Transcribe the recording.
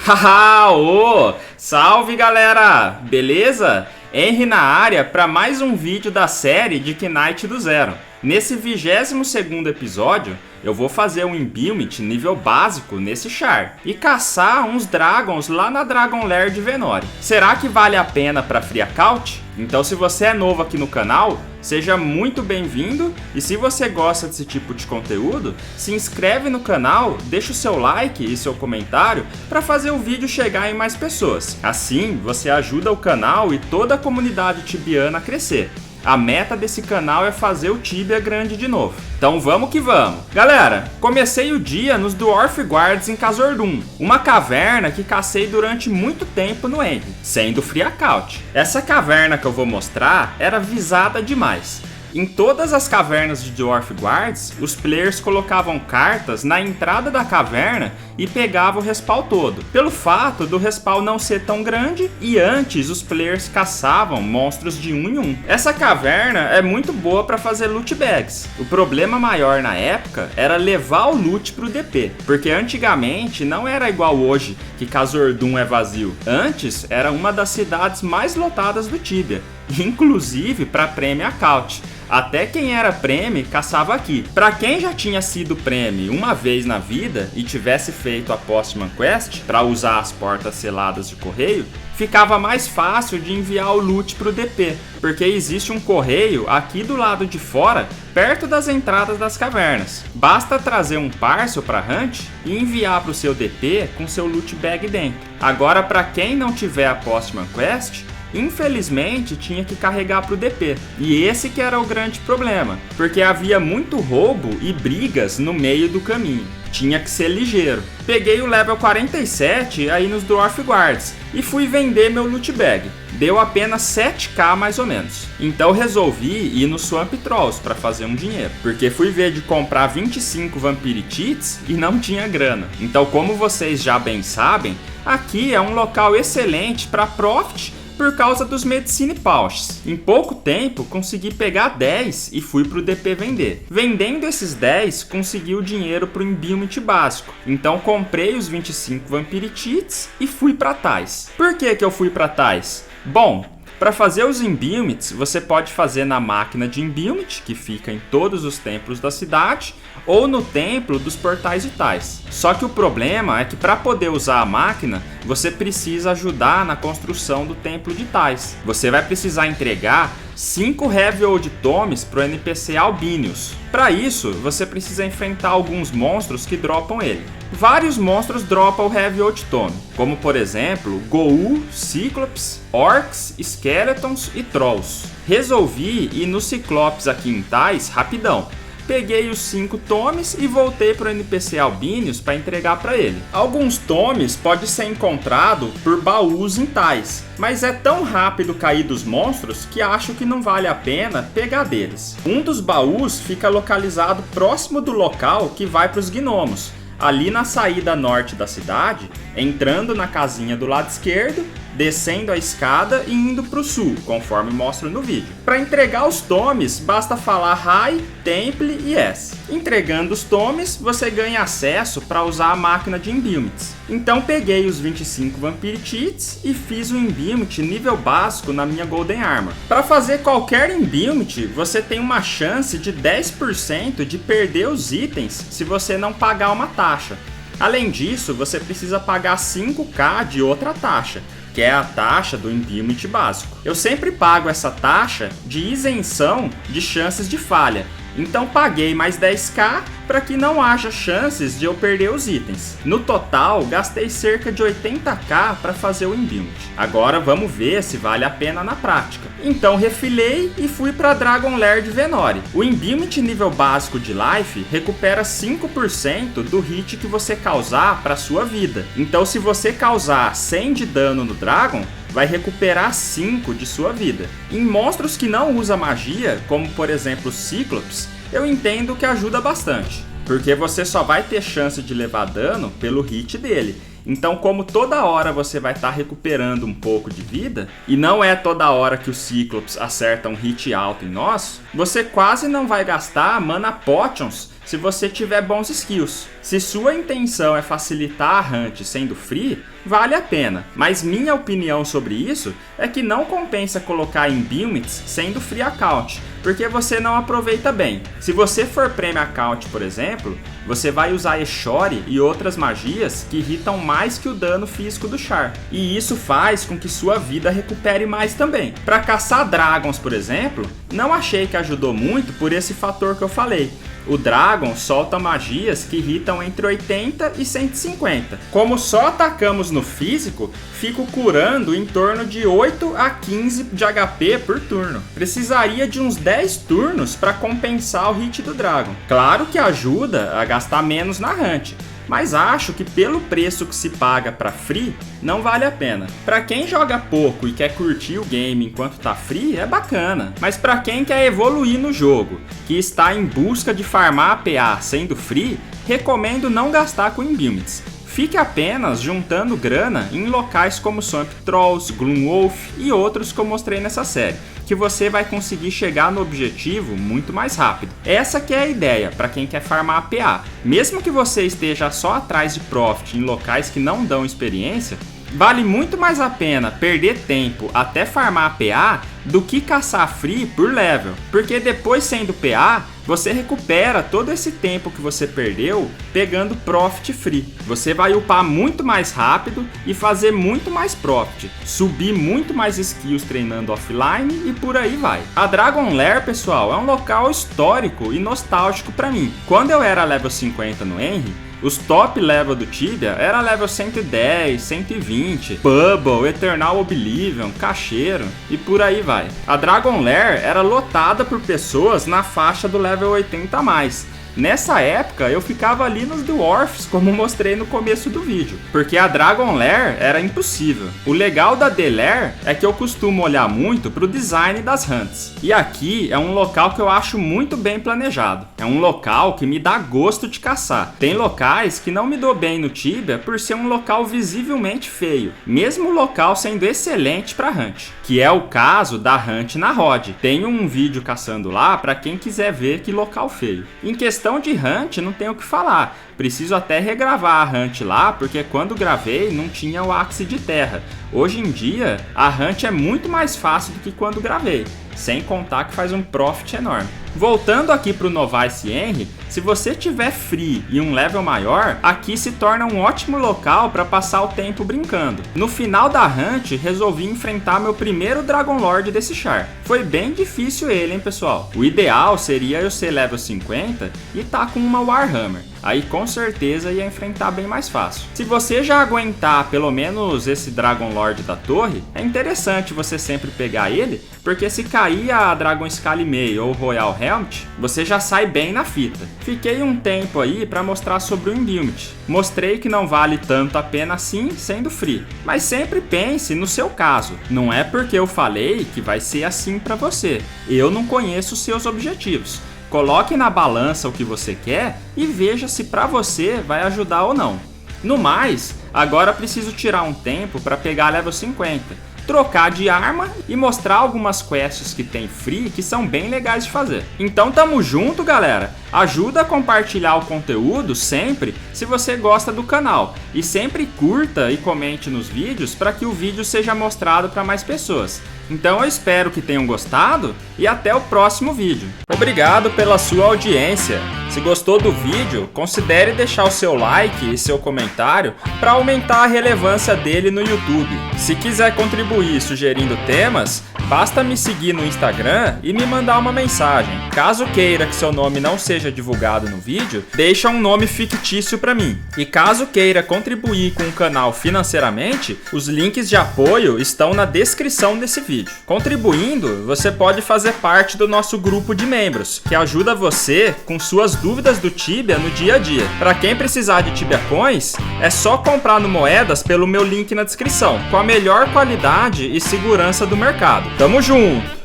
Haha, ô! Salve galera! Beleza? Henry na área para mais um vídeo da série de Knight do Zero. Nesse 22º episódio, eu vou fazer um Imbuement nível básico nesse char e caçar uns Dragons lá na Dragon Lair de Venori. Será que vale a pena para Free Account? Então se você é novo aqui no canal, seja muito bem-vindo, e se você gosta desse tipo de conteúdo, se inscreve no canal, deixa o seu like e seu comentário para fazer o vídeo chegar em mais pessoas. Assim, você ajuda o canal e toda a comunidade tibiana a crescer. A meta desse canal é fazer o Tibia grande de novo. Então vamos que vamos. Galera, comecei o dia nos Dwarf Guards em Khazor-dûm, uma caverna que cacei durante muito tempo no Henry, sendo Free Account. Essa caverna que eu vou mostrar era visada demais. Em todas as cavernas de Dwarf Guards, os players colocavam cartas na entrada da caverna e pegavam o respawn todo, pelo fato do respawn não ser tão grande, e antes os players caçavam monstros de 1 em 1. Essa caverna é muito boa para fazer loot bags. O problema maior na época era levar o loot pro DP, porque antigamente não era igual hoje, que Khazor-dûm é vazio. Antes era uma das cidades mais lotadas do Tibia, inclusive para Premium Account. Até quem era Prêmio caçava aqui. Para quem já tinha sido Prêmio uma vez na vida e tivesse feito a Postman Quest para usar as portas seladas de correio, ficava mais fácil de enviar o loot para o DP, porque existe um correio aqui do lado de fora, perto das entradas das cavernas. Basta trazer um parcel para Hunt e enviar para o seu DP com seu loot bag dentro. Agora, para quem não tiver a Postman Quest, infelizmente tinha que carregar para o DP, e esse que era o grande problema, porque havia muito roubo e brigas no meio do caminho. Tinha que ser ligeiro. Peguei o level 47 aí nos Dwarf Guards e fui vender meu loot bag. Deu apenas 7k mais ou menos. Então resolvi ir no Swamp Trolls para fazer um dinheiro, porque fui ver de comprar 25 Vampire Cheats e não tinha grana. Então, como vocês já bem sabem, aqui é um local excelente para profit por causa dos Medicine Pouches. Em pouco tempo consegui pegar 10 e fui pro DP vender. Vendendo esses 10, consegui o dinheiro pro Imbuement básico. Então comprei os 25 Vampire Cheats e fui pra Tais. Por que eu fui pra Tais? Bom, para fazer os Imbuments, você pode fazer na máquina de Imbuement, que fica em todos os templos da cidade, ou no templo dos portais de Tais. Só que o problema é que para poder usar a máquina, você precisa ajudar na construção do templo de Tais. Você vai precisar entregar 5 Heavy Old Tomes para o NPC Albinius. Para isso, você precisa enfrentar alguns monstros que dropam ele. Vários monstros dropam o Heavy Old Tome, como por exemplo, Goa'uld, Cyclops, Orcs, Skeletons e Trolls. Resolvi ir no Ciclopes aqui em Tais rapidão. Peguei os 5 tomes e voltei para o NPC Albinius para entregar para ele. Alguns tomes podem ser encontrados por baús em Tais, mas é tão rápido cair dos monstros que acho que não vale a pena pegar deles. Um dos baús fica localizado próximo do local que vai para os gnomos, ali na saída norte da cidade, entrando na casinha do lado esquerdo, descendo a escada e indo para o sul, conforme mostro no vídeo. Para entregar os tomes, basta falar Hi, Temple e Yes. Entregando os tomes, você ganha acesso para usar a máquina de Imbuments. Então peguei os 25 Vampire Cheats e fiz o Imbuement nível básico na minha Golden Armor. Para fazer qualquer Imbuement, você tem uma chance de 10% de perder os itens se você não pagar uma taxa. Além disso, você precisa pagar 5k de outra taxa, que é a taxa do Imbuement básico. Eu sempre pago essa taxa de isenção de chances de falha, então paguei mais 10k para que não haja chances de eu perder os itens. No total, gastei cerca de 80k para fazer o Imbuement. Agora vamos ver se vale a pena na prática. Então refilei e fui para Dragon Lair de Venori. O Imbuement nível básico de Life recupera 5% do hit que você causar para sua vida. Então se você causar 100 de dano no Dragon, vai recuperar 5 de sua vida. Em monstros que não usam magia, como por exemplo Cyclops, eu entendo que ajuda bastante, porque você só vai ter chance de levar dano pelo hit dele. Então, como toda hora você vai estar recuperando um pouco de vida, e não é toda hora que o Cyclops acerta um hit alto em nós, você quase não vai gastar mana potions se você tiver bons skills. Se sua intenção é facilitar a hunt sendo free, vale a pena, mas minha opinião sobre isso é que não compensa colocar em Bilmits sendo free account, porque você não aproveita bem. Se você for Premium Account, por exemplo, você vai usar Eshori e outras magias que irritam mais que o dano físico do Char, e isso faz com que sua vida recupere mais também. Para caçar Dragons, por exemplo, não achei que ajudou muito por esse fator que eu falei. O Dragon solta magias que irritam entre 80 e 150. Como só atacamos no físico, fico curando em torno de 8 a 15 de HP por turno. Precisaria de uns 10 turnos para compensar o hit do Dragon. Claro que ajuda a gastar menos na hunt, mas acho que pelo preço que se paga para free, não vale a pena. Para quem joga pouco e quer curtir o game enquanto tá free, é bacana. Mas para quem quer evoluir no jogo, que está em busca de farmar APA sendo free, recomendo não gastar com Imbuements. Fique apenas juntando grana em locais como Swamp Trolls, Gloomwolf e outros que eu mostrei nessa série, que você vai conseguir chegar no objetivo muito mais rápido. Essa que é a ideia para quem quer farmar APA. Mesmo que você esteja só atrás de Profit em locais que não dão experiência, vale muito mais a pena perder tempo até farmar PA do que caçar free por level, porque depois sendo PA, você recupera todo esse tempo que você perdeu pegando Profit free. Você vai upar muito mais rápido e fazer muito mais Profit, subir muito mais skills treinando offline e por aí vai. A Dragon Lair, pessoal, é um local histórico e nostálgico para mim. Quando eu era level 50 no Henry, os top level do Tibia era level 110, 120, Bubble, Eternal Oblivion, Cacheiro e por aí vai. A Dragon Lair era lotada por pessoas na faixa do level 80 a mais. Nessa época eu ficava ali nos Dwarfs, como mostrei no começo do vídeo, porque a Dragon Lair era impossível. O legal da The Lair é que eu costumo olhar muito pro design das hunts, e aqui é um local que eu acho muito bem planejado. É um local que me dá gosto de caçar. Tem locais que não me dou bem no Tibia por ser um local visivelmente feio, mesmo o local sendo excelente para hunt, que é o caso da hunt na Rod. Tem um vídeo caçando lá para quem quiser ver que local feio. Em questão de hunt, não tenho o que falar. Preciso até regravar a hunt lá, porque quando gravei não tinha o Axe de terra. Hoje em dia, a hunt é muito mais fácil do que quando gravei, sem contar que faz um profit enorme. Voltando aqui para o Novice Henry, se você tiver free e um level maior, aqui se torna um ótimo local para passar o tempo brincando. No final da hunt, resolvi enfrentar meu primeiro Dragon Lord desse char. Foi bem difícil ele, hein, pessoal? O ideal seria eu ser level 50 e tá com uma Warhammer. Aí com certeza ia enfrentar bem mais fácil. Se você já aguentar pelo menos esse Dragon Lord da torre, é interessante você sempre pegar ele, porque se cair a Dragon Scale Mail ou Royal Helmet, você já sai bem na fita. Fiquei um tempo aí para mostrar sobre o Imbuement. Mostrei que não vale tanto a pena assim sendo free, mas sempre pense no seu caso. Não é porque eu falei que vai ser assim para você. Eu não conheço os seus objetivos. Coloque na balança o que você quer e veja se para você vai ajudar ou não. No mais, agora preciso tirar um tempo para pegar level 50. Trocar de arma e mostrar algumas quests que tem free que são bem legais de fazer. Então tamo junto, galera! Ajuda a compartilhar o conteúdo sempre se você gosta do canal. E sempre curta e comente nos vídeos para que o vídeo seja mostrado para mais pessoas. Então eu espero que tenham gostado e até o próximo vídeo. Obrigado pela sua audiência. Se gostou do vídeo, considere deixar o seu like e seu comentário para aumentar a relevância dele no YouTube. Se quiser contribuir sugerindo temas, basta me seguir no Instagram e me mandar uma mensagem. Caso queira que seu nome não seja divulgado no vídeo, deixa um nome fictício para mim. E caso queira contribuir com o canal financeiramente, os links de apoio estão na descrição desse vídeo. Contribuindo, você pode fazer parte do nosso grupo de membros, que ajuda você com suas dúvidas do Tibia no dia a dia. Para quem precisar de Tibia Coins, é só comprar no Moedas pelo meu link na descrição, com a melhor qualidade e segurança do mercado. Tamo junto!